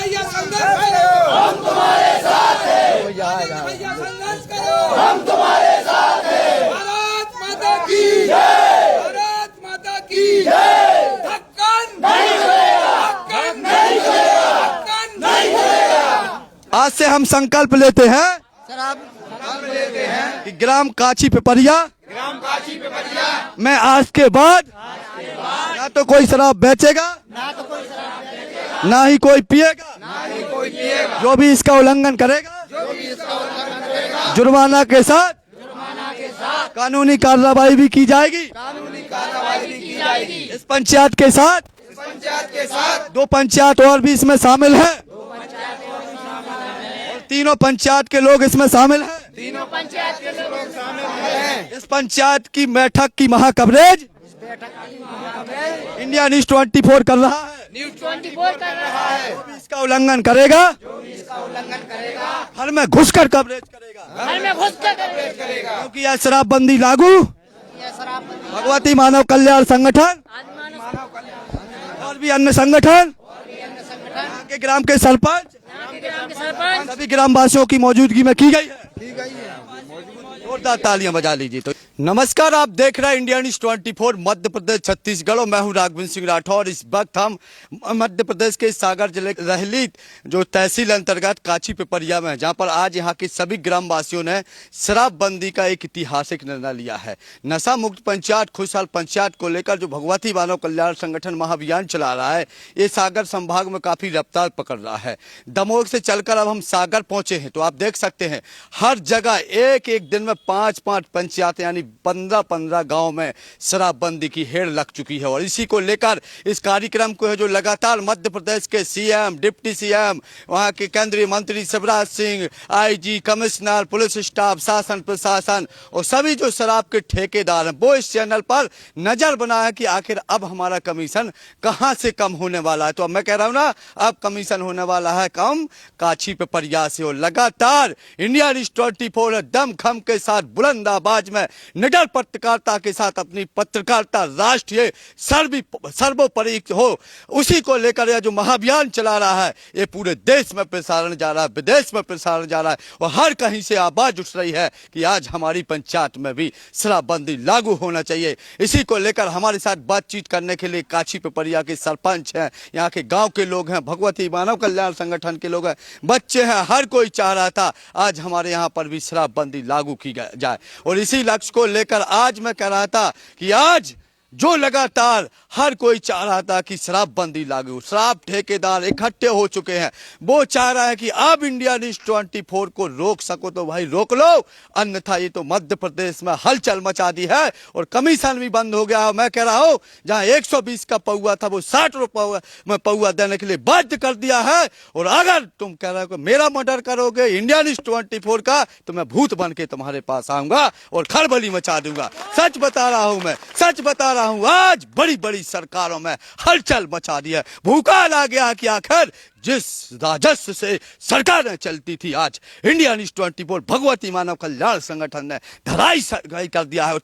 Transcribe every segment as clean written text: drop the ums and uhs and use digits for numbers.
भैया संघर्ष करो, हम तुम्हारे साथ हैं। भैया संघर्ष करो, हम तुम्हारे साथ हैं। भारत माता की जय, भारत माता की जय। ढक्कन नहीं खुलेगा, ढक्कन नहीं खुलेगा, ढक्कन नहीं खुलेगा। आज से हम संकल्प लेते हैं कि ग्राम काची पिपरिया में आज के बाद ना तो कोई शराब बेचेगा, ना ही कोई पिएगा। जो भी इसका उल्लंघन करेगा जुर्माना के साथ कानूनी कार्रवाई भी की जाएगी। इस पंचायत के साथ दो पंचायत और भी इसमें शामिल हैं और तीनों पंचायत के लोग इसमें शामिल हैं। इस पंचायत की बैठक की महा कवरेज इंडिया न्यूज 24 कर रहा है। जो भी इसका उल्लंघन करेगा घर में घुसकर कवरेज करेगा, क्योंकि यह शराबबंदी लागू भगवती मानव कल्याण संगठन और भी अन्य संगठन यहाँ के ग्राम के सरपंच सभी ग्रामवासियों की मौजूदगी में की गई है। जोरदार तालियां बजा लीजिए। तो नमस्कार, आप देख रहे हैं इंडिया न्यूज 24 मध्य प्रदेश छत्तीसगढ़ और मैं हूं राघवेंद्र सिंह राठौर। इस वक्त हम मध्य प्रदेश के सागर जिले रहली जो तहसील अंतर्गत काची पिपरिया में, जहां पर आज यहां के सभी ग्रामवासियों ने शराबबंदी का एक ऐतिहासिक निर्णय लिया है। नशा मुक्त पंचायत, खुशहाल पंचायत को लेकर जो भगवती मानव कल्याण संगठन महाअभियान चला रहा है, ये सागर संभाग में काफी रफ्तार पकड़ रहा है। दमोह से चलकर अब हम सागर पहुंचे हैं, तो आप देख सकते हैं हर जगह एक एक दिन में 5-5 पंचायत यानी 15-15 गांव में शराबबंदी की हेड़ लग चुकी है। और इसी को लेकर इस कार्यक्रम को है जो लगातार मध्य प्रदेश के सीएम, डिप्टी सीएम, वहां के केंद्रीय मंत्री Shivraj Singh, IG, commissioner, police staff, शासन प्रशासन और सभी जो शराब के ठेकेदार हैं, वो इस चैनल पर नजर बनाया कि आखिर अब हमारा कमीशन कहां से कम होने वाला है। तो अब मैं कह रहा हूं ना, अब कमीशन होने वाला है कम काची पिपरिया से। और लगातार इंडिया न्यूज 24 दमखम के साथ बुलंद आवाज में निडर पत्रकारिता के साथ अपनी पत्रकारिता राष्ट्रीय सर्वोपरि हो, उसी को लेकर यह जो महाअभियान चला रहा है, ये पूरे देश में प्रसारण जा रहा है, विदेश में प्रसारण जा रहा है और हर कहीं से आवाज उठ रही है कि आज हमारी पंचायत में भी शराबबंदी लागू होना चाहिए। इसी को लेकर हमारे साथ बातचीत करने के लिए काची पिपरिया के सरपंच हैं, यहाँ के गांव के लोग हैं, भगवती मानव कल्याण संगठन के लोग हैं, बच्चे हैं, हर कोई चाह रहा था आज हमारे यहाँ पर भी शराबबंदी लागू की जाए। और इसी लक्ष्य को लेकर आज मैं कह रहा था कि आज जो लगातार हर कोई चाह रहा था कि शराबबंदी लागू, शराब ठेकेदार इकट्ठे हो चुके हैं, वो चाह रहा है कि अब इंडिया न्यूज 24 को रोक सको तो भाई रोक लो, अन्यथा ये तो मध्य प्रदेश में हलचल मचा दी है और कमीशन भी बंद हो गया है। मैं कह रहा हूं जहां 120 का पौआ था वो 60 रुपये में पौआ देने के लिए बाध्य कर दिया है। और अगर तुम कह रहे हो कि मेरा मर्डर करोगे इंडिया न्यूज 24 का, तो मैं भूत बन के तुम्हारे पास आऊंगा और खलबली मचा दूंगा। सच बता रहा हूं, मैं सच बता रहा हूं, आज बड़ी बड़ी सरकारों में हलचल मचा दी है। भूकाल आ गया कि आखिर जिस राजस्व से सरकारें चलती थी, आज इंडिया न्यूज 24 भगवती मानव कल्याण संगठन ने धराशायी कर दिया है। और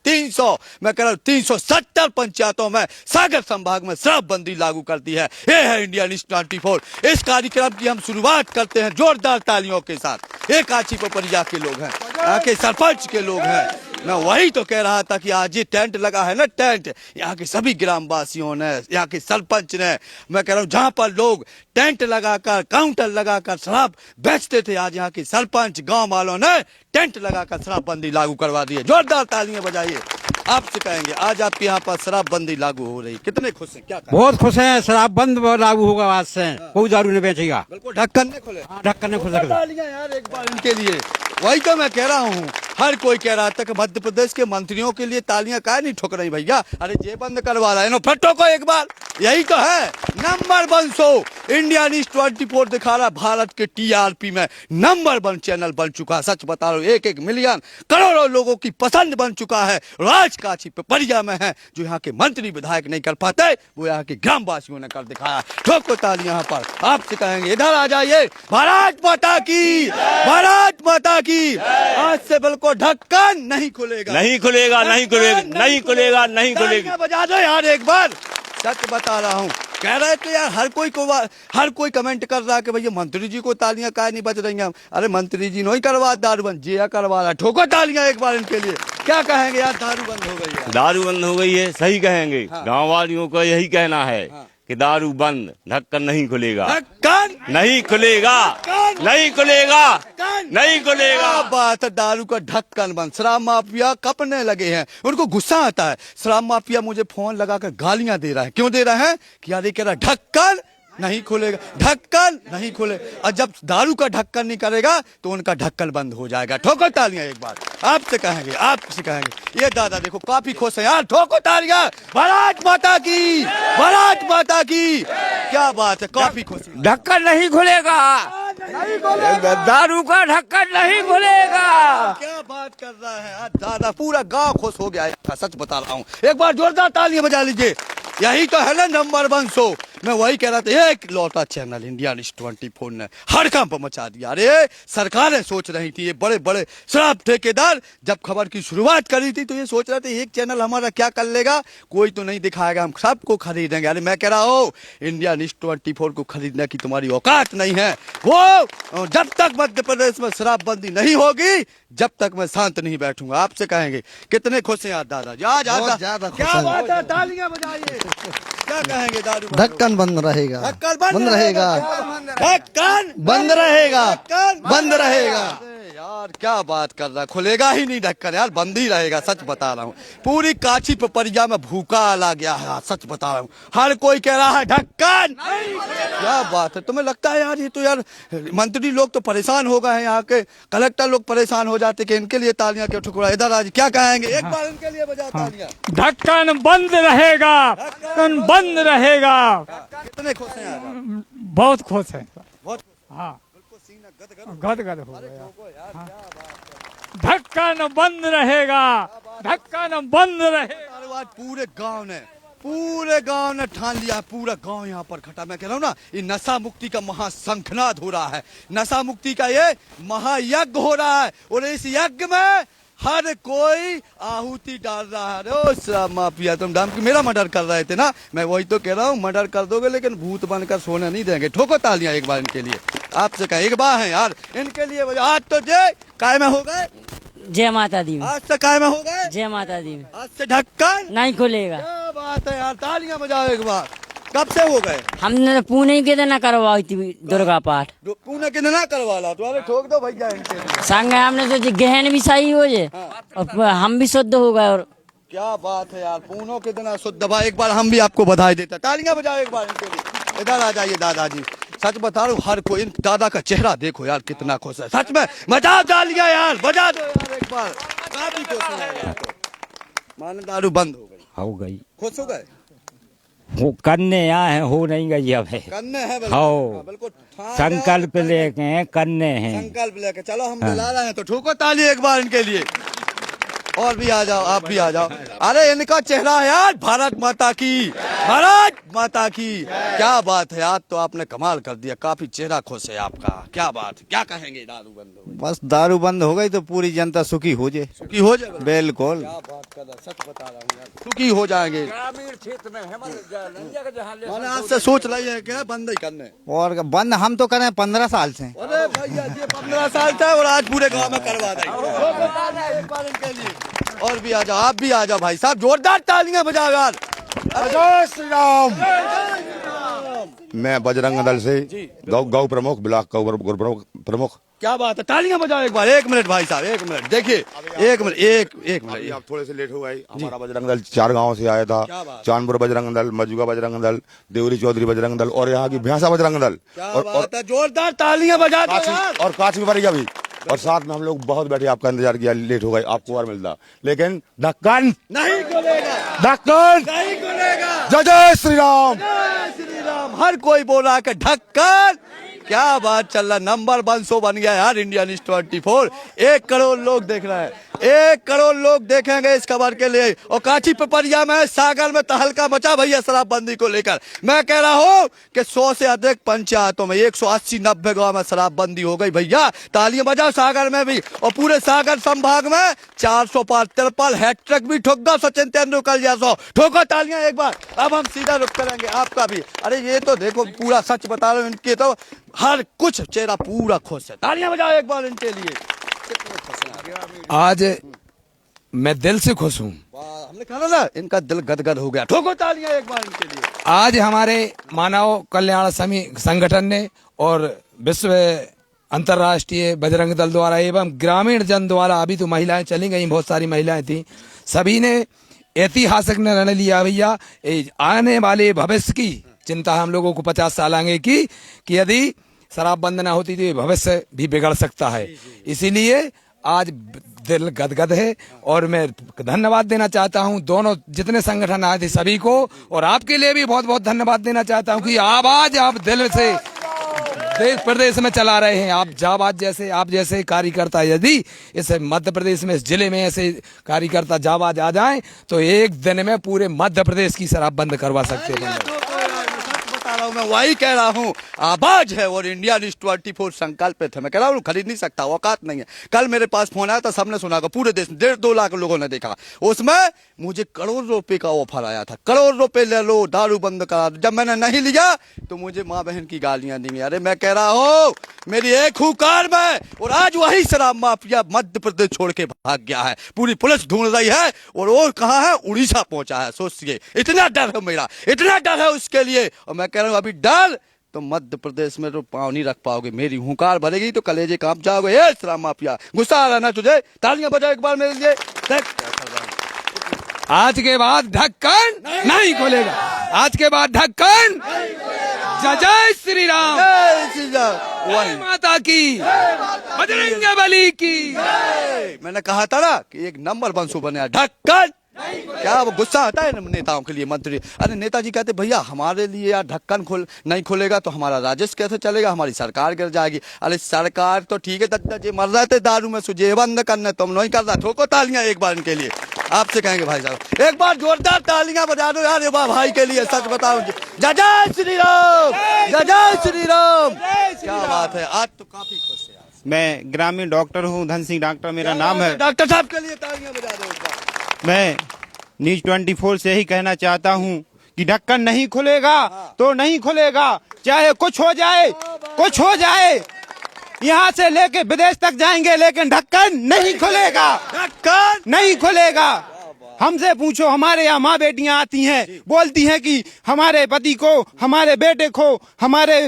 370 पंचायतों में सागर संभाग में शराबबंदी लागू कर दी है। ये है इंडिया न्यूज 24। इस कार्यक्रम की हम शुरुआत करते हैं जोरदार तालियों के साथ। ये काची पिपरिया के लोग हैं, यहाँ के सरपंच के लोग हैं। मैं वही तो कह रहा था कि आज ये टेंट लगा है ना, टेंट यहाँ के सभी ग्रामवासियों ने, यहाँ के सरपंच ने, मैं कह रहा हूँ जहाँ पर लोग टेंट लगाकर, काउंटर लगाकर शराब बेचते थे, आज यहाँ के सरपंच, गांव वालों ने टेंट लगाकर शराबबंदी लागू करवा दी है। जोरदार तालियां बजाइए। आपसे कहेंगे आज आपके यहाँ पर शराबबंदी लागू हो रही, कितने खुश हैं? क्या बहुत खुश हैं, शराब बंद लागू होगा आज से, कोई दारू नहीं बेचेगा। बिल्कुल, ढक्कन नहीं खुले, ढक्कन नहीं खुल सकता। तालियां यार एक बार इनके लिए। वही तो मैं कह रहा हूँ, हर कोई कह रहा था कि मध्य प्रदेश के मंत्रियों के लिए तालियां काहे नहीं ठोक रही भैया? अरे ये बंद करवा रहा है ना, फिर ठोको एक बार। यही तो है नंबर 1 शो इंडिया न्यूज 24 दिखा रहा, भारत के टीआरपी में नंबर 1 चैनल बन चुका है। सच बता रहा हूँ, 1-1 मिलियन करोड़ों लोगों की पसंद बन चुका है। और आज काची पिपरिया में है, जो यहाँ के मंत्री विधायक नहीं कर पाते, वो यहाँ के ग्रामवासियों ने कर दिखाया। ठोको तालियां यहाँ पर। आपसे कहेंगे इधर आ जाइए। भारत माता की, भारत माता की। आज से बिल्कुल ढक्कन नहीं खुलेगा, नहीं खुलेगा, नहीं खुलेगा, नहीं खुलेगा, नहीं खुलेगा। बजा दो यार एक बार। सच बता रहा हूँ, कह रहे थे यार, हर कोई कमेंट कर रहा है कि भैया मंत्री जी को तालियां काहे नहीं बज रही हैं। अरे मंत्री जी नहीं करवा दारू बंद, जिया करवा रहा। ठोको तालियां एक बार इनके लिए। क्या कहेंगे यार, दारू बंद हो गई है। दारू बंद हो गई है, सही कहेंगे। हाँ। गांव वालियों का यही कहना है हाँ। कि दारू बंद, ढक्कन नहीं खुलेगा, ढक्कन नहीं खुलेगा, नहीं खुलेगा, नहीं खुलेगा। क्या बात है, दारू का ढक्कन बंद। शराब माफिया कपने लगे हैं, उनको गुस्सा आता है। शराब माफिया मुझे फोन लगाकर गालियां दे रहा है। क्यों दे रहा है कि यार ये कह रहा है ढक्कन नहीं खुलेगा, ढक्कन नहीं खुले। और जब दारू का ढक्कन नहीं करेगा तो उनका ढक्कन बंद हो जाएगा। ठोको तालियां एक बार। आपसे कहेंगे, आपसे कहेंगे। ये दादा देखो काफी खुश है यार, ठोको तालियां। भारत माता की, भारत माता की। क्या बात है, काफी खुश है। ढक्कन नहीं खुलेगा, दारू का ढक्कन नहीं खुलेगा। क्या बात कर रहा है यार दादा, पूरा गांव खुश हो गया है। सच बता रहा हूँ, एक बार जोरदार तालियां बजा लीजिए। यही तो है ना नंबर 1 शो। मैं वही कह रहा था, एक लौटा चैनल इंडिया न्यूज़ 24 ने हड़कंप मचा दिया। अरे सरकारें सोच रही थी, ये बड़े बड़े शराब ठेकेदार जब खबर की शुरुआत करी थी तो ये सोच रहे थे एक चैनल हमारा क्या कर लेगा, कोई तो नहीं दिखाएगा, हम सबको खरीदेंगे। अरे मैं कह रहा हूँ इंडिया न्यूज़ 24 को खरीदने की तुम्हारी औकात नहीं है। वो जब तक मध्य प्रदेश में शराबबंदी नहीं होगी जब तक मैं शांत नहीं बैठूंगा। आपसे कहेंगे कितने खुश हैं यार दादा। बहुत ज्यादा खुश क्या हैं। बात है, तालियां बजाइए। क्या कहेंगे, दारू ढक्कन बंद रहेगा, ढक्कन बंद रहेगा, ढक्कन बंद रहेगा, ढक्कन बंद रहेगा। अरे यार क्या बात कर रहा है, खुलेगा ही नहीं ढक्कन यार, बंद ही रहेगा। सच बता रहा हूँ, पूरी काची पपरिया में भूखा ला गया है। सच बता रहा हूँ, हर कोई कह रहा है ढक्कन। क्या बात है, तुम्हें लगता है यार ये तो यार मंत्री लोग तो परेशान हो गए हैं, यहाँ के कलेक्टर लोग परेशान हो जाते कि इनके लिए तालियां क्यों ठुकरा। इधर आज क्या कहेंगे, एक बार इनके लिए बजा तालियां। ढक्कन बंद रहेगा, ढक्कन बंद रहेगा। कितने खुश हैं यार, बहुत खुश है। बहुत हाँ, बिल्कुल सीना गदगद। गदगद हो गया। ढक्कन बंद रहेगा, ढक्कन बंद रहेगा। अरे आज पूरे गांव ने ठान लिया, पूरा गांव यहाँ पर खटा। मैं कह रहा हूँ ना, ये नशा मुक्ति का महाशंखनाद हो रहा है, नशा मुक्ति का ये महायज्ञ हो रहा है। और इस यज्ञ में हर कोई आहुति डाल रहा है। ओ शराब माफिया, तुम दाम की मेरा मर्डर कर रहे थे ना, मैं वही तो कह रहा हूँ, मर्डर कर दोगे लेकिन भूत बनकर सोने नहीं देंगे। ठोको तालियां एक बार इनके लिए। आपसे कहा एक बार है यार इनके लिए। आज तो जय काय में हो गए, जय माता दी। आज से काय में हो गए, जय माता दी। आज से ढक्कन नहीं खुलेगा। क्या बात है यार, तालियां बजाओ एक बार। कब से हो गए, हमने तो पुणे के दिन करवाई थी दुर्गा पाठ। पुणे के ना करवा ला तो। अरे ठोक दो भैया इनके लिए। संग हमने सोची गहन भी सही हो जाए और हम भी शुद्ध हो गए। और क्या बात है यार, पूनों के दिन शुद्ध दबा। एक बार हम भी आपको बधाई देते हैं, तालियां बजाओ एक बार इनके लिए। इधर आ जाइए दादाजी। सच बता रहा हूँ, हर कोई इन दादा का चेहरा देखो यार कितना खुश है। सच में बजा तालियां यार, बजा दो यार एक बार। काफी खुश है। माने दारू बंद हो गई, खुश हो गए। वो करने आए हैं, हो नहीं गई अब है। करने हैं हाँ। बिल्कुल संकल्प लेके हैं, करने हैं। संकल्प लेके चलो, हम दिला रहे हैं तो ठोको ताली एक बार इनके लिए। और भी आ जाओ, आप भी आ जाओ। अरे इनका चेहरा है यार, भारत माता की, भारत माता की। क्या बात है यार, तो आपने कमाल कर दिया, काफी चेहरा खुश है आपका। क्या बात, क्या कहेंगे, दारू बंद हो गई। बस दारू बंद हो गई तो पूरी जनता सुखी हो जाए। सुखी हो जाए, बिल्कुल। क्या बात कर रहा, सच बता रहा हूँ यार, सुखी हो जाएंगे। ग्रामीण क्षेत्र में मैंने आज से सोच रही है क्या बंद ही करने। और बंद हम तो करें 15 साल से। अरे भैया जी 15 साल था और आज पूरे गांव में करवा देंगे एक बार इनके लिए। और भी आ जाओ, आप भी आ जाओ भाई साहब, जोरदार तालियां बजाओ यार। जय श्री राम। मैं बजरंग दल से गौ प्रमुख, ब्लॉक का प्रमुख। क्या बात है, तालियां बजाओ एक बार। 1 मिनट भाई साहब, 1 मिनट देखिए, 1 मिनट, एक मिनट। आप थोड़े से लेट हो गए। हमारा बजरंग दल 4 गांव से आया था। चांदपुर बजरंग दल, मजुआ बजरंग दल, देवरी चौधरी बजरंग दल और यहाँ की भैंसा बजरंग दल। और जोरदार तालियां बजा दो यार। और काच भी बढ़ेगा भी। और साथ में हम लोग बहुत बैठे, आपका इंतजार किया, लेट हो गए, आपको और मिलता लेकिन ढक्कन नहीं खुलेगा, ढक्कन नहीं खुलेगा। जय जय श्री राम। जय श्री राम। हर कोई बोल रहा है कि ढक्कन क्या बात चल रहा, नंबर 1 शो बन गया यार इंडिया न्यूज 24। 1 करोड़ लोग देख रहे हैं, 1 करोड़ लोग देखेंगे इस खबर के लिए। और कांची पिपरिया में, सागर में तहलका मचा भैया शराबबंदी को लेकर। मैं कह रहा हूँ कि 100 से अधिक पंचायतों में 180-90 गांव में शराबबंदी हो गई भैया। तालियां बजाओ सागर में भी, और पूरे सागर संभाग में 400 पार तिरपल हैट्रिक भी ठोक दो सचिन तेंदुलकर जैसा। ठोको तालियां एक बार। अब हम सीधा रुख करेंगे आपका भी। अरे ये तो देखो, पूरा सच बता रहे हो, इनके तो हर कुछ चेहरा पूरा खुश है। तालियां बजाओ एक बार इनके लिए। आज मैं दिल से खुश हूँ। हमने कहा ना इनका दिल गदगद हो गया। ठोको तालियां एक बार इनके लिए। आज हमारे मानव कल्याण संगठन ने और विश्व अंतर्राष्ट्रीय बजरंग दल द्वारा एवं ग्रामीण जन द्वारा, अभी तो महिलाएं चली गई, बहुत सारी महिलाएं थी, सभी ने ऐतिहासिक निर्णय लिया भैया। आने वाले भविष्य की चिंता हम लोगों को 50 साल आगे की कि यदि शराब बंद न होती तो ये भविष्य भी बिगड़ सकता है। इसीलिए आज दिल गदगद है और मैं धन्यवाद देना चाहता हूं दोनों जितने संगठन आए थे सभी को, और आपके लिए भी बहुत बहुत धन्यवाद देना चाहता हूं कि आवाज आप दिल से देश प्रदेश में चला रहे हैं। आप जाबाज जैसे, आप जैसे कार्यकर्ता यदि इस मध्य प्रदेश में, इस जिले में ऐसे कार्यकर्ता जाबाज आ जाएं तो एक दिन में पूरे मध्य प्रदेश की शराब बंद करवा सकते हैं। मैं वही कह रहा हूँ, आवाज है और इंडिया न्यूज 24 संकल्पित है। मैं कह रहा हूँ खरीद नहीं सकता, औकात नहीं है। कल मेरे पास फोन आया था, सबने सुना होगा, पूरे देश में 1.5-2 लाख लोगों ने देखा। उसमें मुझे करोड़ रुपए का ऑफर आया था, करोड़ रुपए ले लो, दारू बंद करा दो। जब मैंने नहीं लिया तो मुझे माँ बहन की गालियां दी। अरे मैं कह रहा हूँ मेरी एक हुकार में, और आज वही शराब माफिया मध्य प्रदेश छोड़ के भाग गया है। पूरी पुलिस ढूंढ रही है और वो कहाँ है, उड़ीसा पहुंचा है। सोचिए, इतना डर है मेरा, इतना डर है उसके लिए। और मैं कह रहा हूँ अभी डर तो मध्य प्रदेश में तो पाँव नहीं रख पाओगे। मेरी हुंकार भरेगी तो कलेजे कांप जाओगे। ये शराब माफिया, गुस्सा आ रहा ना तुझे? तालियां बजाओ एक बार मेरे लिए। आज के बाद ढक्कन नहीं खुलेगा। आज के बाद ढक्कन। जय श्री राम, जय श्री राम। जय माता की, बजरंग बली की। मैंने कहा था ना कि एक नंबर 1 शो बने ढक्कन। क्या वो गुस्सा आता है नेताओं के लिए, मंत्री? अरे नेताजी कहते भैया हमारे लिए यार ढक्कन नहीं खुलेगा तो हमारा राजस्व कैसे चलेगा, हमारी सरकार गिर जाएगी। अरे सरकार तो ठीक है, दत्ता जी मर रहे थे दारू में, सुझे बंद करने तुम नहीं कर रहा। ठोको तालियां एक बार इनके लिए। आपसे कहेंगे भाई साहब एक बार जोरदार तालियां बजा दो यार भाई के लिए। सच बताओ, जय श्री राम, जय श्री राम। क्या बात है, आज तो काफी खुश है। मैं ग्रामीण डॉक्टर हूँ, धन सिंह डॉक्टर मेरा नाम है। डॉक्टर साहब के लिए तालियां बजा दो एक बार। मैं न्यूज 24 से ही कहना चाहता हूँ कि ढक्कन नहीं खुलेगा तो नहीं खुलेगा, चाहे कुछ हो जाए, कुछ हो जाए। यहाँ से लेके विदेश तक जाएंगे लेकिन ढक्कन नहीं खुलेगा, ढक्कन नहीं खुलेगा। हमसे पूछो, हमारे यहाँ माँ बेटियां आती हैं, बोलती हैं कि हमारे पति को, हमारे बेटे को, हमारे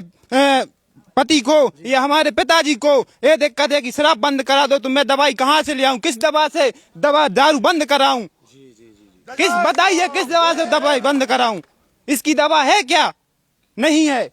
पति को या हमारे पिताजी को ये दिक्कत है कि शराब बंद करा दो। तो मैं दवाई कहाँ से ले आऊं, किस दवा से दारू बंद कराऊं? किस बताइए, किस दवा से दवाई बंद कराऊं? इसकी दवा है क्या? नहीं है।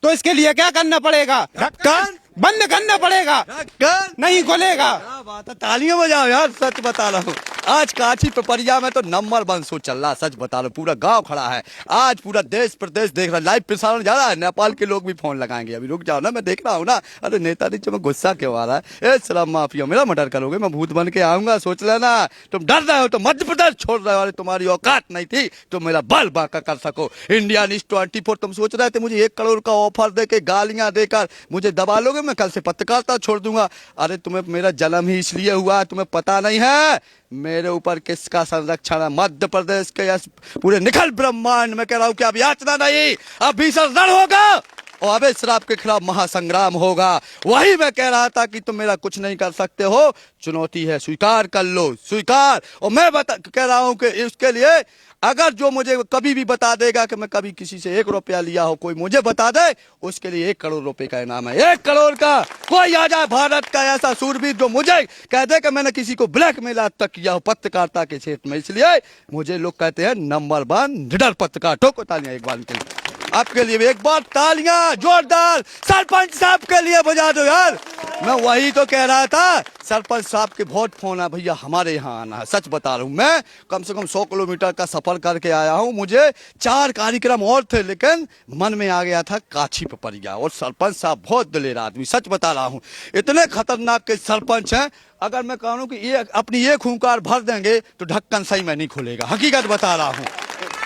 तो इसके लिए क्या करना पड़ेगा? ढक्कन बंद करना पड़ेगा, ढक्कन नहीं खुलेगा। क्या बात है, तालियां बजाओ यार। सच बता रहा हूँ, आज कांची पिपरिया में तो नंबर 1 शो चल रहा। सच बता रहा हूँ, पूरा गांव खड़ा है। आज पूरा देश प्रदेश देख रहा है, लाइव प्रसारण जा रहा है। नेपाल के लोग भी फोन लगाएंगे। अभी रुक जाओ ना, मैं देख रहा हूँ ना। अरे नेताजी जो मैं गुस्सा क्यों आ रहा है? ए शराब माफिया, मेरा मर्डर करोगे, मैं भूत बन के आऊंगा, सोच लेना। तुम डर रहे हो तो मध्य प्रदेश छोड़ रहे हो। अरे तुम्हारी औकात नहीं थी तो मेरा बल बांका कर सको। इंडिया न्यूज 24 तुम सोच रहे थे मुझे 1 करोड़ का ऑफर देके, गालियां देकर मुझे दबा लोगे, मैं कल से पत्रकारिता छोड़ दूंगा। अरे तुम्हें मेरा जन्म ही इसलिए हुआ, तुम्हें पता नहीं है मेरे ऊपर किसका संरक्षण है। मध्य प्रदेश के पूरे निखल ब्रह्मांड में कह रहा हूं कि अब याचना नहीं, अब भीषण रण होगा और अवैध शराब के खिलाफ महासंग्राम होगा। वही मैं कह रहा था कि तुम मेरा कुछ नहीं कर सकते हो, चुनौती है, स्वीकार कर लो, स्वीकार। और मैं कह रहा हूं कि इसके लिए अगर जो मुझे कभी भी बता देगा कि मैं कभी किसी से 1 रुपया लिया हो, कोई मुझे बता दे, उसके लिए 1 करोड़ रुपए का इनाम है। 1 करोड़ का। कोई आ जाए भारत का ऐसा सूरवीर जो मुझे कह दे कि मैंने किसी को ब्लैकमेल आज तक किया हो पत्रकारिता के क्षेत्र में। इसलिए मुझे लोग कहते हैं नंबर 1 निडर पत्रकार। ठोको तालियां एक बार के लिए। आपके लिए भी एक बार तालियां जोरदार सरपंच साहब के लिए बजा दो यार। मैं वही तो कह रहा था, सरपंच साहब के बहुत फोन है भैया हमारे यहाँ आना है। सच बता रहा हूँ, मैं कम से कम 100 किलोमीटर का सफर करके आया हूँ। मुझे 4 कार्यक्रम और थे, लेकिन मन में आ गया था काछी पे पड़ गया। और सरपंच साहब बहुत दिलेर आदमी, सच बता रहा हूँ, इतने खतरनाक के सरपंच हैं। अगर मैं कहूँ कि ये अपनी एक हुंकार भर देंगे तो ढक्कन सही में नहीं खुलेगा। हकीकत बता रहा हूँ।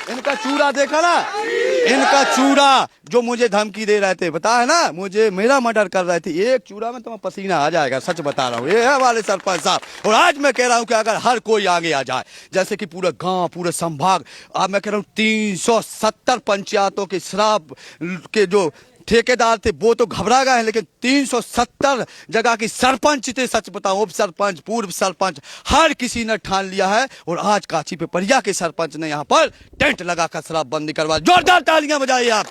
इनका चूड़ा देखा ना, इनका चूड़ा जो मुझे धमकी दे रहे थे, बता है ना, मुझे मेरा मर्डर कर रहे थे। एक चूड़ा में तुम्हें पसीना आ जाएगा, सच बता रहा हूँ। ये है हमारे सरपंच साहब। और आज मैं कह रहा हूँ कि अगर हर कोई आगे आ जाए, जैसे कि पूरा गांव, पूरे संभाग, अब मैं कह रहा हूँ 370 पंचायतों के शराब के जो ठेकेदार थे वो तो घबरा गए हैं, लेकिन 370 जगह की सरपंच थे, सच बताओ, उप सरपंच, पूर्व सरपंच, हर किसी ने ठान लिया है। और आज काची पे परिया के सरपंच ने यहाँ पर टेंट लगाकर शराबबंदी करवा। जोरदार तालियां बजाइए आप।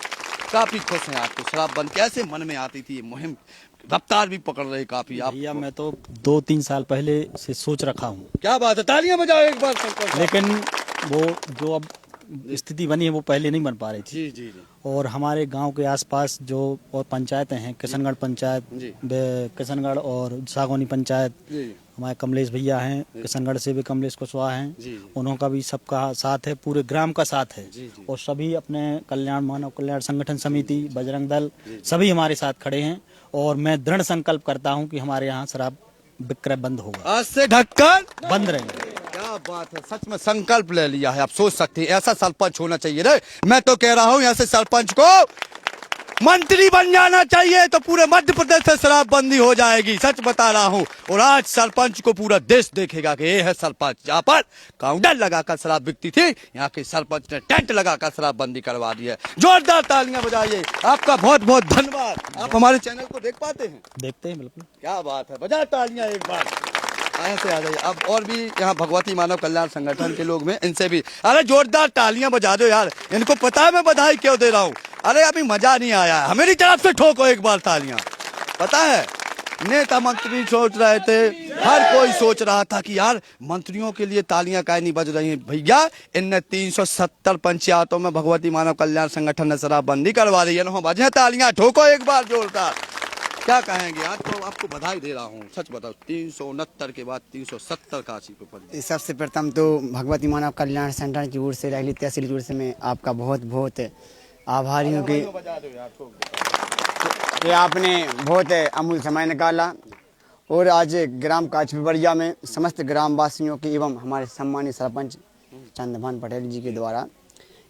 काफी खुश हैं आपको शराबबंदी कैसे मन में आती थी, ये मुहिम रफ्तार भी पकड़ रही काफी। आप भैया मैं तो 2-3 साल पहले से सोच रखा हूँ। क्या बात है, तालियां बजाओ एक बार सरपंच। लेकिन वो जो अब स्थिति बनी है वो पहले नहीं बन पा रही थी। जी जी जी। और हमारे गांव के आसपास जो और पंचायतें हैं, किशनगढ़ पंचायत, किशनगढ़ और सागौनी पंचायत, हमारे कमलेश भैया हैं, किशनगढ़ से भी कमलेश कुशवाहा हैं, उनका भी सबका साथ है, पूरे ग्राम का साथ है। और सभी अपने कल्याण, मानव कल्याण संगठन समिति, बजरंग दल, सभी हमारे साथ खड़े हैं। और मैं दृढ़ संकल्प करता हूं कि हमारे यहाँ शराब विक्रय बंद होगा, आज से ढक्कन बंद रहेंगे। क्या बात है, सच में संकल्प ले लिया है। आप सोच सकते हैं ऐसा सरपंच होना चाहिए रे। मैं तो कह रहा हूँ ऐसे सरपंच को मंत्री बन जाना चाहिए, तो पूरे मध्य प्रदेश से शराबबंदी हो जाएगी। सच बता रहा हूँ। और आज सरपंच को पूरा देश देखेगा कि ये है सरपंच। यहाँ पर काउंटर लगाकर शराब बिकती थी, यहाँ के सरपंच ने टेंट लगाकर शराबबंदी करवा दी है। जोरदार तालियां बजाइए। आपका बहुत बहुत धन्यवाद। आप हमारे चैनल को देख पाते हैं? देखते हैं, बिल्कुल। क्या बात है, बजा तालियां एक बार। आए से आ जाइए। अब और भी यहाँ भगवती मानव कल्याण संगठन के लोग में, इनसे भी अरे जोरदार तालियां बजा दो यार। इनको पता है मैं बधाई क्यों दे रहा हूँ। अरे अभी मजा नहीं आया है, मेरी तरफ से ठोको एक बार तालियां। पता है नेता मंत्री सोच रहे थे, हर कोई सोच रहा था कि यार मंत्रियों के लिए तालियां काहे नहीं बज रही हैं। भैया इनने 370 पंचायतों में भगवती मानव कल्याण संगठन ने शराबबंदी करवा दी है ना। बजे तालियां, ठोको एक बार जोरदार। क्या कहेंगे? आज तो आपको बधाई दे रहा हूँ, सच बताओ। 369 के बाद 370 काशी पे पड़ी। सबसे प्रथम तो भगवती मानव कल्याण संगठन की ओर से, रैली तहसील की ओर से मैं आपका बहुत बहुत आभारी हूँ कि आपने बहुत अमूल्य समय निकाला। और आज ग्राम काछीपिपरिया में समस्त ग्रामवासियों के एवं हमारे सम्मानित सरपंच चंद्रभान पटेल जी के द्वारा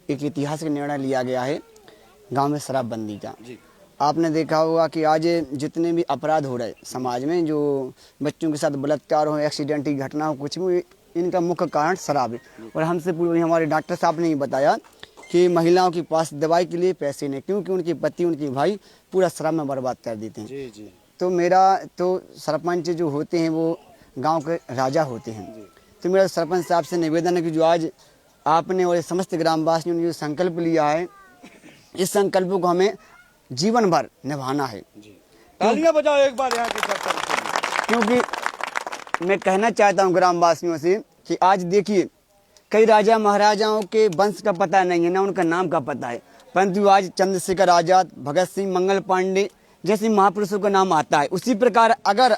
एक ऐतिहासिक निर्णय लिया गया है गांव में शराबबंदी का। आपने देखा होगा कि आज जितने भी अपराध हो रहे समाज में, जो बच्चों के साथ बलात्कार हो, एक्सीडेंट की घटना हो, कुछ भी, इनका मुख्य कारण शराब है। और हमसे पूर्व हमारे डॉक्टर साहब ने बताया कि महिलाओं के पास दवाई के लिए पैसे नहीं, क्योंकि उनके पति, उनके भाई पूरा शराब में बर्बाद कर देते हैं। जी जी। तो मेरा तो सरपंच जो होते हैं वो गांव के राजा होते हैं। तो मेरा सरपंच साहब से निवेदन है कि जो आज आपने और समस्त ग्रामवासियों ने जो संकल्प लिया है, इस संकल्प को हमें जीवन भर निभाना है। तालियां बजाओ एक बार यहाँ के सरपंच। क्योंकि मैं कहना चाहता हूँ ग्रामवासियों से कि आज देखिए, कई राजा महाराजाओं के वंश का पता नहीं है, ना उनका नाम का पता है, परंतु आज चंद्रशेखर आजाद, भगत सिंह, मंगल पांडे जैसे महापुरुषों का नाम आता है। उसी प्रकार अगर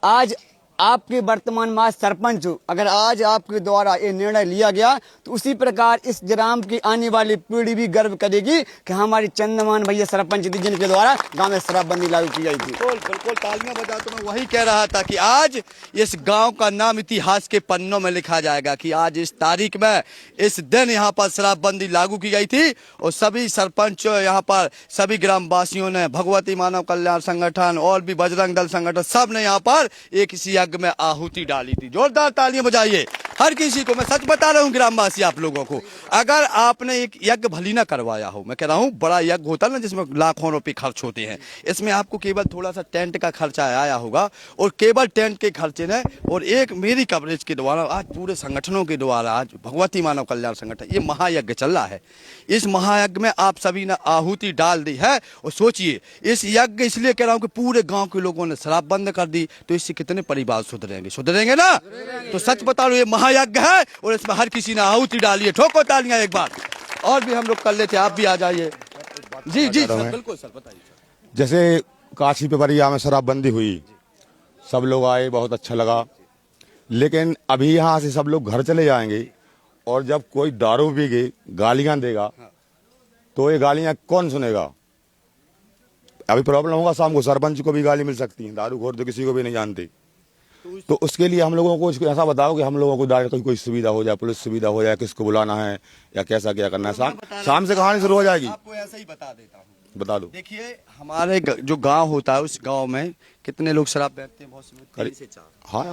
आज आपके वर्तमान में सरपंच हो, अगर आज आपके द्वारा ये निर्णय लिया गया, तो उसी प्रकार इस ग्राम की आने वाली पीढ़ी भी गर्व करेगी कि हमारी चंद्रमान भैया सरपंच थी जिनके द्वारा गांव में शराबबंदी लागू की गई थी। बिल्कुल तालियां बजा। तो मैं वही कह रहा था कि आज इस गांव का नाम इतिहास के पन्नों में लिखा जाएगा कि आज इस तारीख में, इस दिन यहाँ पर शराबबंदी लागू की गई थी। और सभी सरपंच यहाँ पर, सभी ग्रामवासियों ने, भगवती मानव कल्याण संगठन और भी बजरंग दल संगठन, सब ने यहाँ पर एक इसी यज्ञ में आहुति डाली थी। जोरदार तालियां बजाइए हर किसी को। मैं सच बता रहा हूँ ग्रामवासी आप लोगों को, अगर आपने एक यज्ञ भली ना करवाया हो, मैं कह रहा हूँ बड़ा यज्ञ होता है ना जिसमें लाखों रुपए खर्च होते हैं, इसमें आपको केवल थोड़ा सा टेंट का खर्चा आया होगा, और केवल टेंट के खर्चे ने और एक मेरी कवरेज के द्वारा, आज पूरे संगठनों के द्वारा, आज भगवती मानव कल्याण संगठन, ये महायज्ञ चल रहा है। इस महायज्ञ में आप सभी ने आहुति डाल दी है। और सोचिए, इस यज्ञ इसलिए कह रहा हूँ कि पूरे गाँव के लोगों ने शराब बंद कर दी, तो इससे कितने परिवार सुधरेंगे ना। तो सच बता रहा हूं, ये महायज्ञ है और इसमें हर किसी ने आहुति डाली है। ठोको तालियां एक बार। और भी हम लोग कर लेते, आप भी आ जाइए। जी जी बताता हूं सर, मैं। बिल्कुल सर, बताइए सर। जैसे काशी पिपरिया में शराबबंदी हुई, सब लोग आए, बहुत अच्छा लगा। लेकिन अभी यहाँ से सब लोग घर चले जाएंगे और जब कोई दारू पी के गालियां देगा तो ये गालियां कौन सुनेगा? अभी प्रॉब्लम होगा, शाम को सरपंच को भी गाली मिल सकती है। दारू घोर तो किसी को भी नहीं जानते। तो उसके लिए हम लोगों को इसको ऐसा बताओ कि हम लोगों को डायरेक्ट कोई सुविधा हो जाए, पुलिस सुविधा हो जाए, किसको बुलाना है या कैसा क्या करना है। शाम से कहानी शुरू हो जाएगी। आपको ऐसा ही बता देता हूँ, बता दो। देखिए हमारे जो गांव होता है उस गांव में कितने लोग शराब पीते हैं? बहुत समय 3 से 4, हाँ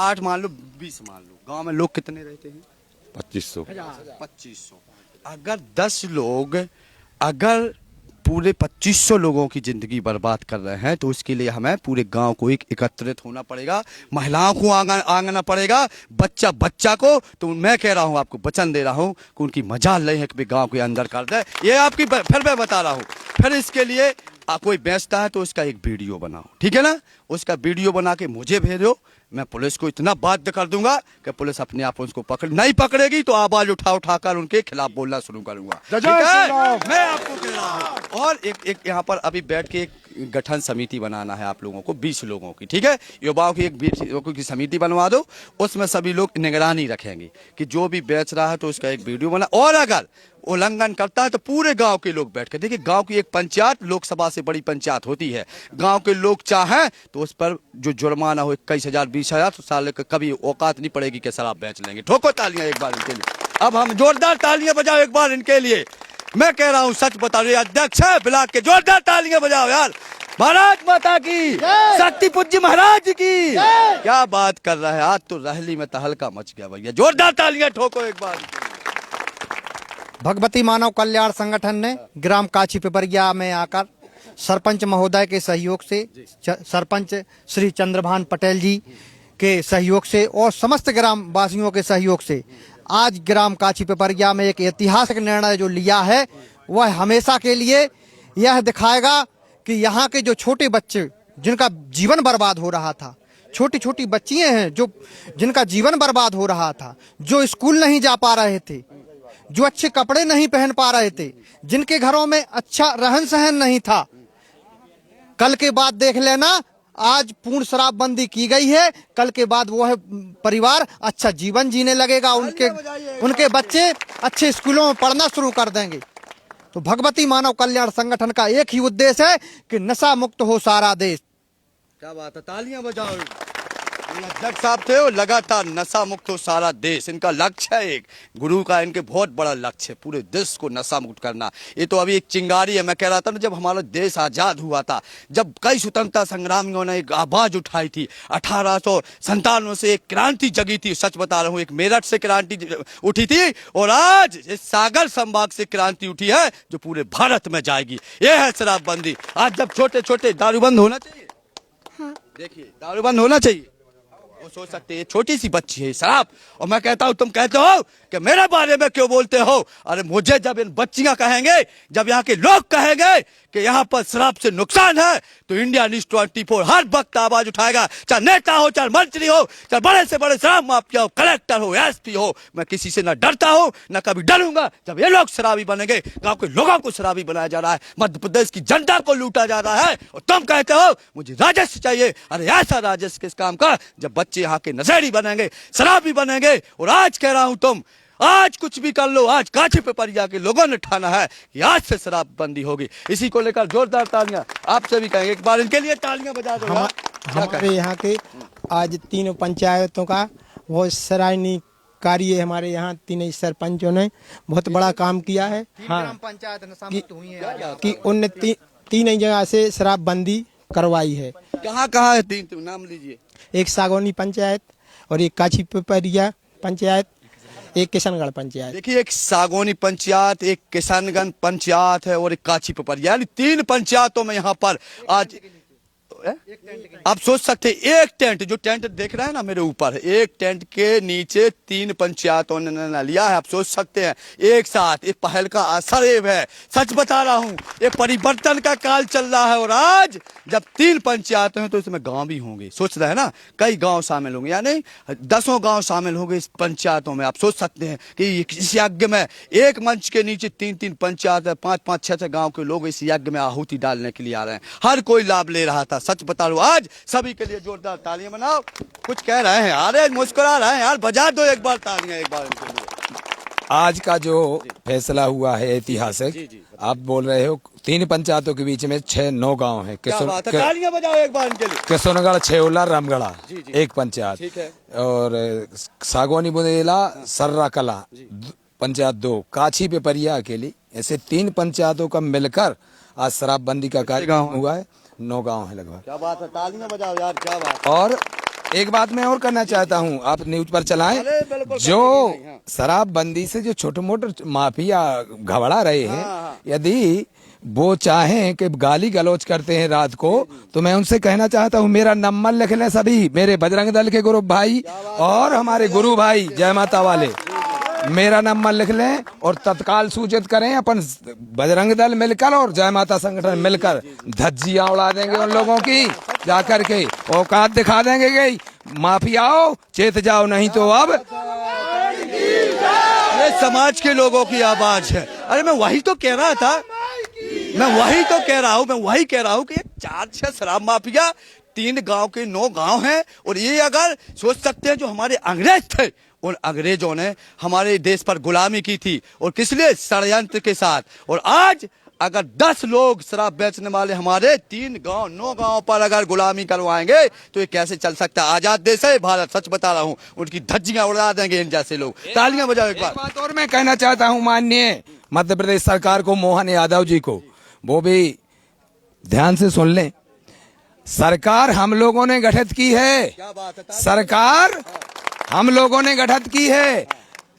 8 मान लो, 20 मान लो। गांव में लोग कितने रहते हैं? 2500। 2500। अगर 10 लोग अगर पूरे 2500 लोगों की जिंदगी बर्बाद कर रहे हैं तो उसके लिए हमें पूरे गांव को एकत्रित होना पड़ेगा, महिलाओं को आंगना पड़ेगा, बच्चा बच्चा को। तो मैं कह रहा हूं, आपको वचन दे रहा हूं कि उनकी मजाल नहीं है कि गांव के अंदर कर दे। ये आपकी फिर मैं बता रहा हूं, फिर इसके लिए कोई बेचता है तो उसका एक वीडियो बनाओ, ठीक है ना? उसका वीडियो बना के मुझे भेजो, मैं पुलिस को इतना बाध्य कर दूंगा कि पुलिस अपने आप उसको नहीं पकड़ेगी तो आवाज उठा कर उनके खिलाफ बोलना शुरू करूंगा, ठीक है? मैं आपको कह रहा हूं। और एक यहाँ पर अभी बैठ के एक गठन समिति बनाना है आप लोगों को, 20 लोगों की, ठीक है? युवाओं की एक 20 लोगों की समिति बनवा दो, उसमें सभी लोग निगरानी रखेंगे कि जो भी बेच रहा है तो उसका एक वीडियो बना, और अगर उल्लंघन करता है तो पूरे गांव के लोग बैठ के, देखिए गांव की एक पंचायत लोकसभा से बड़ी पंचायत होती है, गांव के लोग चाहें तो उस पर जो जुर्माना हो 21,000 20,000 तो साल कभी औकात नहीं पड़ेगी कि शराब बेच लेंगे। ठोको तालियां एक बार इनके लिए। अब हम जोरदार तालियां बजाओ एक बार इनके लिए। मैं कह रहा हूं, सच बता रहे अध्यक्ष है ब्लॉक के, जोरदार तालियां बजाओ यार। महाराज माता की, शक्ति पूज्य महाराज की। क्या बात कर रहा है, आज तो रहली में तहलका मच गया भैया। जोरदार तालियां ठोको एक बार। भगवती मानव कल्याण संगठन ने ग्राम काची पिपरिया में आकर सरपंच महोदय के सहयोग से, सरपंच श्री चंद्रभान पटेल जी के सहयोग से और समस्त ग्राम वासियों के सहयोग से आज ग्राम काची पिपरिया में एक ऐतिहासिक निर्णय जो लिया है, वह हमेशा के लिए यह दिखाएगा कि यहाँ के जो छोटे बच्चे जिनका जीवन बर्बाद हो रहा था, छोटी छोटी बच्चियां हैं जो जिनका जीवन बर्बाद हो रहा था, जो स्कूल नहीं जा पा रहे थे, जो अच्छे कपड़े नहीं पहन पा रहे थे, जिनके घरों में अच्छा रहन सहन नहीं था, कल के बाद देख लेना, आज पूर्ण शराबबंदी की गई है, कल के बाद वह परिवार अच्छा जीवन जीने लगेगा, उनके बच्चे अच्छे स्कूलों में पढ़ना शुरू कर देंगे। तो भगवती मानव कल्याण संगठन का एक ही उद्देश्य है कि नशा मुक्त हो सारा देश। क्या बात है, तालियां बजाओ। अध्यक्ष साहब थे और लगातार नशा मुक्त हो सारा देश, इनका लक्ष्य है, एक गुरु का इनके बहुत बड़ा लक्ष्य है, पूरे देश को नशा मुक्त करना। ये तो अभी एक चिंगारी है। मैं कह रहा था ना, जब हमारा देश आजाद हुआ था, जब कई स्वतंत्रता संग्रामियों ने एक आवाज उठाई थी, 1897 से एक क्रांति जगी थी। सच बता रहा हूँ, एक मेरठ से क्रांति उठी थी और आज इस सागर संभाग से क्रांति उठी है जो पूरे भारत में जाएगी। ये है शराबबंदी। आज जब छोटे छोटे दारू बंद होना चाहिए, देखिए दारू बंद होना चाहिए, वो सोच सकते हैं छोटी सी बच्ची है शराब, और मैं कहता हूं तुम कहते हो कि मेरे बारे में क्यों बोलते हो? अरे मुझे जब इन बच्चियां कहेंगे, जब यहाँ के लोग कहेंगे कि यहाँ पर शराब से नुकसान है, तो इंडिया न्यूज 24 हर वक्त आवाज उठाएगा, चाहे नेता हो, चाहे मंत्री हो, चाहे बड़े से बड़े शराब माफिया हो, कलेक्टर हो, एसपी हो। मैं किसी से न डरता हूं, न कभी डरूंगा। जब ये लोग शराबी बनेंगे, गांव के लोगों को शराबी बनाया जा रहा है, मध्य प्रदेश की जनता को लूटा जा रहा है, और तुम कहते हो मुझे राजस्व चाहिए। अरे ऐसा राजस्व किस काम का, जब बच्चे यहाँ के नशेड़ी बनेंगे, शराबी बनेंगे। और आज कह रहा हूं, तुम आज कुछ भी कर लो, आज काची पिपरिया के लोगों ने ठाना है कि आज से शराबबंदी होगी। इसी को लेकर जोरदार तालियां आपसे भी कहेंगे, एक बार इनके लिए तालियां बजा दो। हमारे यहाँ के आज 3 पंचायतों का बहुत सराहनीय कार्य है। हमारे यहाँ 3 सरपंचों ने बहुत बड़ा काम किया है। हाँ, कि उनने 3 जगह से शराबबंदी करवाई है। कहाँ कहाँ है? 3 नाम लीजिए। एक सागौनी पंचायत और एक काची पिपरिया पंचायत, एक किशनगढ़ पंचायत। देखिए, एक सागौनी पंचायत, एक किशनगंज पंचायत है और एक काची पिपरिया, यानी 3 पंचायतों में यहाँ पर आज आप सोच सकते हैं, एक टेंट, जो टेंट देख रहे हैं ना मेरे ऊपर, एक टेंट के नीचे 3 पंचायतों ने लिया है। आप सोच सकते हैं एक साथ, एक पहल का असर है। सच बता रहा हूं, एक परिवर्तन का काल चल रहा है। और आज जब 3 पंचायतें हैं तो इसमें गांव भी होंगे। सोच रहे हैं ना, कई गांव शामिल होंगे, यानी 10 गांव शामिल होंगे इस पंचायतों में। आप सोच सकते हैं कि इस यज्ञ में एक मंच के नीचे 3-3 पंचायत, 5-5, 6-6 गांव के लोग इस यज्ञ में आहुति डालने के लिए आ रहे हैं। हर कोई लाभ ले रहा था। सच बता रहा हूं, आज सभी के लिए जोरदार तालियां बनाओ। कुछ कह रहे हैं यार, मुस्कुरा रहे हैं यार, बजा दो एक बार तालियां, एक बार इनके लिए। आज का जो फैसला हुआ है ऐतिहासिक, आप बोल रहे हो 3 पंचायतों के बीच में 6-9 गांव है। तालियां बजाओ एक बार इनके लिए। किशनगढ़, छेवला, रामगढ़ा एक पंचायत, ठीक है। और सागवानी बुंदेला, सर्रा कला पंचायत 2, काछी पिपरिया अकेली, ऐसे 3 पंचायतों का मिलकर आज शराबबंदी का कार्यक्रम हुआ है। 9 गांव है लगभग। क्या बात है, तालियां बजाओ यार, क्या बात। और एक बात मैं और करना चाहता हूं, आप न्यूज पर चलाएं, जो शराबबंदी से जो छोटे मोटे माफिया घबरा रहे हैं, यदि वो चाहें कि गाली गलौज करते हैं रात को, तो मैं उनसे कहना चाहता हूं, मेरा नंबर लिख लें सभी, मेरे बजरंग दल के ग्रुप भाई और हमारे गुरु भाई जय माता वाले, मेरा नंबर लिख लें और तत्काल सूचित करें। अपन बजरंग दल मिलकर और जय माता संगठन मिलकर धज्जियां उड़ा देंगे उन लोगों की, जाकर के औकात दिखा देंगे कि माफियाओ चेत जाओ, नहीं तो अब ये समाज के लोगों की आवाज है। अरे मैं वही तो कह रहा था, मैं वही कह रहा हूँ कि 4-6 शराब माफिया 3 गांव के 9 गांव हैं। और ये अगर सोच सकते हैं, जो हमारे अंग्रेज थे, उन अंग्रेजों ने हमारे देश पर गुलामी की थी, और किस लिए? षड्यंत्र के साथ। और आज अगर 10 लोग शराब बेचने वाले हमारे 3 गांव 9 गांव पर अगर गुलामी करवाएंगे तो ये कैसे चल सकता है? आजाद देश है भारत, सच बता रहा हूं, उनकी धज्जियां उड़ा देंगे इन जैसे लोग। तालियां बजाओ एक बात। और मैं कहना चाहता हूं माननीय मध्य प्रदेश सरकार को, मोहन यादव जी को, वो भी ध्यान से सुन लें। सरकार हम लोगों ने गठित की है, सरकार हम लोगों ने गठित की है।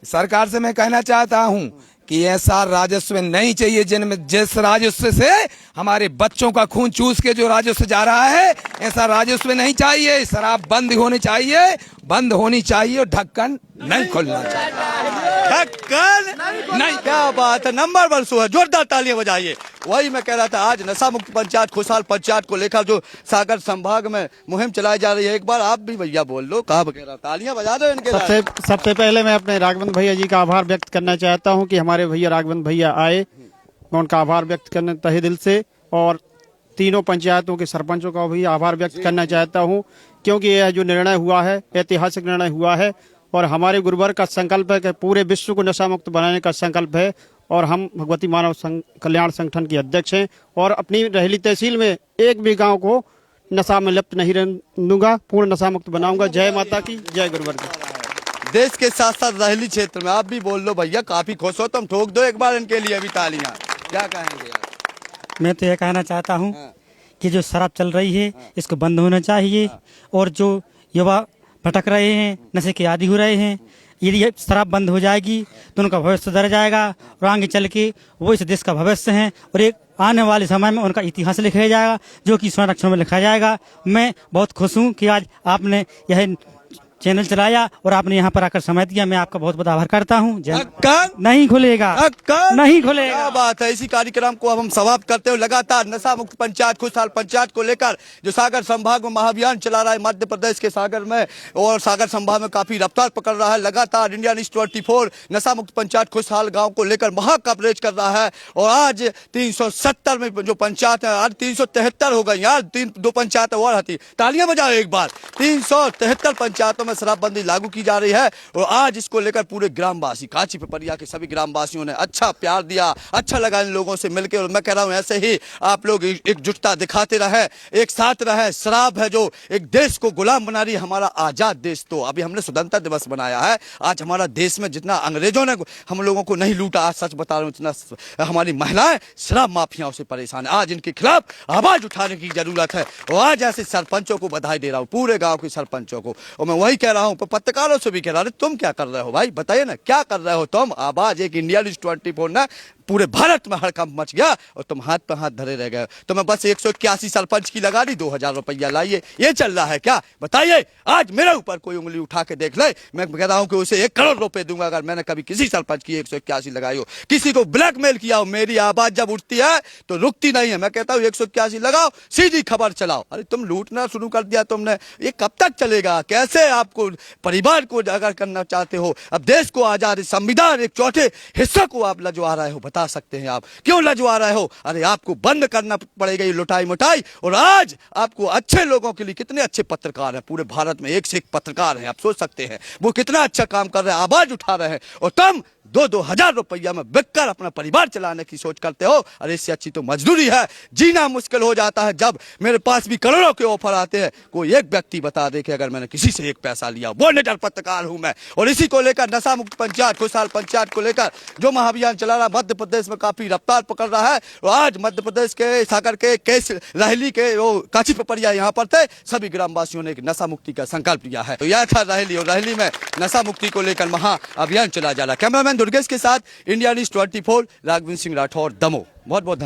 सरकार से मैं कहना चाहता हूं कि ऐसा राजस्व नहीं चाहिए जिस राजस्व से हमारे बच्चों का खून चूस के जो राजस्व जा रहा है, ऐसा राजस्व नहीं चाहिए। शराब बंद होनी चाहिए, बंद होनी चाहिए, और ढक्कन नहीं खोलना चाहिए। ढक्कन नहीं, क्या बात है, नंबर 1 है, जोरदार तालियां बजाइए। वही मैं कह रहा था, आज नशा मुक्त पंचायत, खुशहाल पंचायत को लेकर जो सागर संभाग में मुहिम चलाई जा रही है, एक बार आप भी भैया बोल लो, कहा वगैरह, तालियां बजा दो इनके। सबसे पहले मैं अपने राघवेंद्र भैया जी का आभार व्यक्त करना चाहता हूं कि हमारे भैया राघवेंद्र भैया आए, मैं उनका आभार व्यक्त करना तहे दिल से। और तीनों पंचायतों के सरपंचों का भी आभार व्यक्त करना चाहता हूं, क्योंकि यह जो निर्णय हुआ है ऐतिहासिक निर्णय हुआ है, और हमारे गुरुवर का संकल्प है कि पूरे विश्व को नशा मुक्त बनाने का संकल्प है। और हम भगवती मानव कल्याण संगठन के अध्यक्ष हैं, और अपनी रहेली तहसील में एक भी गांव को नशा में लिप्त नहीं रहने दूंगा, पूर्ण नशा मुक्त बनाऊंगा। जय माता की, जय गुरुवर की। देश के साथ साथ रहेली क्षेत्र में आप भी बोल लो भैया, काफी खुश हो तुम, ठोक दो एक बार इनके लिए भी तालियां। क्या कहेंगे यार? मैं तो यह कहना चाहता हूं कि जो शराब चल रही है इसको बंद होना चाहिए, और जो युवा भटक रहे हैं, नशे के आदी हो रहे हैं, यदि ये शराब बंद हो जाएगी तो उनका भविष्य सुधर जाएगा, और आगे चल के वो इस देश का भविष्य है, और एक आने वाले समय में उनका इतिहास लिखा जाएगा, जो कि स्वर्ण अक्षरों में लिखा जाएगा। मैं बहुत खुश हूँ कि आज आपने यह चैनल चलाया और आपने यहाँ पर आकर समय दिया, मैं आपका बहुत बहुत आभार करता हूँ। नहीं खुलेगा, नहीं खुलेगा। क्या बात है, इसी कार्यक्रम को अब हम समाप्त करते हुए लगातार नशा मुक्त पंचायत, खुशहाल पंचायत को लेकर जो सागर संभाग में महाअभियान चला रहा है मध्य प्रदेश के सागर में, और सागर संभाग में काफी रफ्तार पकड़ रहा है। लगातार इंडिया न्यूज़ 24 नशा मुक्त पंचायत खुशहाल गाँव को लेकर महा कवरेज कर रहा है। और आज 370 में जो पंचायत है, आज 373 हो गई यार, 2 पंचायत और हती। तालियां बजाओ एक बार। 373 पंचायतों शराबबंदी लागू की जा रही है, और आज इसको लेकर पूरे ग्रामवासी, काची पिपरिया के सभी ग्रामवासियों ने अच्छा प्यार दिया, अच्छा लगा इन लोगों से मिलकर। और मैं कह रहा हूं ऐसे ही आप लोग एकजुटता दिखाते रहे, एक साथ रहे। शराब है जो एक देश को गुलाम बना रही है, हमारा आजाद देश, तो अभी हमने स्वतंत्रता दिवस मनाया है। आज हमारा देश में जितना अंग्रेजों ने हम लोगों को नहीं लूटा, आज सच बता रहा हूं, इतना हमारी महिलाएं शराब माफियाओं से परेशान है। आज इनके खिलाफ आवाज उठाने की जरूरत है, और आज ऐसे सरपंचों को बधाई दे रहा हूं, पूरे गाँव के सरपंचों को। और मैं वही कह रहा हूं, पत्रकारों से भी कह रहा हूं, तुम क्या कर रहे हो भाई, बताइए ना क्या कर रहे हो तुम। आवाज एक इंडिया न्यूज़ 24 ना पूरे भारत में हड़कंप मच गया और तुम हाथ पे हाथ धरे रह गए। तो मैं बस 181 सरपंच की लगा दी, 2000 रुपया लाइए, ये चल रहा है क्या? बताइए। आज मेरे ऊपर कोई उंगली उठा के देख ले, मैं कह रहा हूं कि उसे 1 करोड़ रुपए दूंगा अगर मैंने कभी किसी सरपंच की 181 लगाई हो, किसी को ब्लैकमेल किया हो। मेरी आवाज जब उठती है तो रुकती नहीं है। मैं कहता हूं 181 लगाओ, सीधी खबर चलाओ। अरे तुम लूटना शुरू कर दिया तुमने, ये कब तक चलेगा? कैसे आपको परिवार को अगर करना चाहते हो, अब देश को आजाद संविधान एक चौथे हिस्से को आप लजवा रहे हो, बता सकते हैं आप क्यों लजवा रहे हो? अरे आपको बंद करना पड़ेगा ये लुटाई मुटाई। और आज आपको अच्छे लोगों के लिए कितने अच्छे पत्रकार हैं पूरे भारत में, एक से एक पत्रकार हैं, आप सोच सकते हैं वो कितना अच्छा काम कर रहे हैं, आवाज उठा रहे हैं। और तुम 2-2 हजार रुपया में बिककर अपना परिवार चलाने की सोच करते हो। अरे इससे अच्छी तो मजदूरी है। जीना मुश्किल हो जाता है जब मेरे पास भी करोड़ों के ऑफर आते हैं। कोई एक व्यक्ति बता दे कि अगर मैंने किसी से 1 पैसा लिया, वो निडर पत्रकार हूं मैं। और इसी को लेकर नशा मुक्त पंचायत, खुशहाल पंचायत को लेकर जो महाअभियान चला रहा, मध्य प्रदेश में काफी रफ्तार पकड़ रहा है। और आज मध्य प्रदेश के सागर के केस रहली के वो काची पिपरिया यहाँ पर थे, सभी ग्रामवासियों ने नशा मुक्ति का संकल्प लिया है। तो यह था रहली, और रहली में नशा मुक्ति को लेकर महाअभियान चला जा रहा है। कैमरामैन दुर्गेश के साथ इंडिया न्यूज 24, राघविंद्र सिंह राठौर, दमोह। बहुत बहुत